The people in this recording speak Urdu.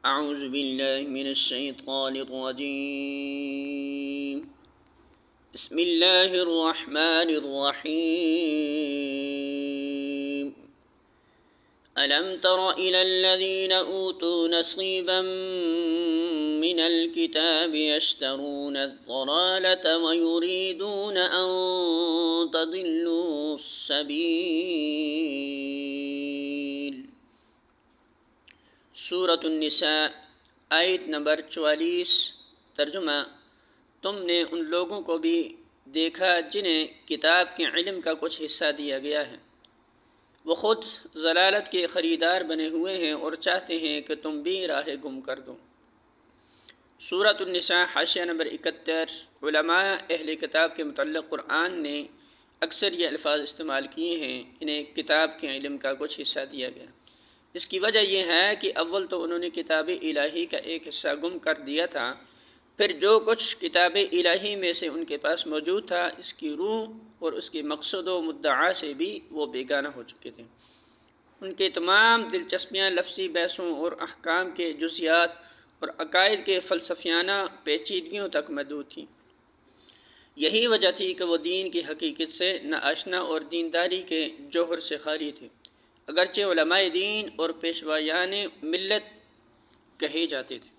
اعوذ باللہ من الشیطان الرجیم بسم اللہ الرحمن الرحیم ألم تر إلى الذين أوتوا نصيبا من الكتاب يشترون الضلالة ويريدون أن تضلوا السبيل سورة النساء آیت نمبر 44 ترجمہ تم نے ان لوگوں کو بھی دیکھا جنہیں کتاب کے علم کا کچھ حصہ دیا گیا ہے، وہ خود ضلالت کے خریدار بنے ہوئے ہیں اور چاہتے ہیں کہ تم بھی راہ گم کر دو۔ سورۃ النساء حاشیہ نمبر 71۔ علماء اہل کتاب کے متعلق قرآن نے اکثر یہ الفاظ استعمال کیے ہیں، انہیں کتاب کے علم کا کچھ حصہ دیا گیا۔ اس کی وجہ یہ ہے کہ اول تو انہوں نے کتاب الہی کا ایک حصہ گم کر دیا تھا، پھر جو کچھ کتاب الہی میں سے ان کے پاس موجود تھا اس کی روح اور اس کے مقصد و مدعا سے بھی وہ بیگانہ ہو چکے تھے۔ ان کے تمام دلچسپیاں لفظی بحثوں اور احکام کے جزیات اور عقائد کے فلسفیانہ پیچیدگیوں تک محدود تھیں۔ یہی وجہ تھی کہ وہ دین کی حقیقت سے ناآشنا اور دینداری کے جوہر سے خالی تھے، اگرچہ علماء دین اور پیشوایان ملت کہے جاتے تھے۔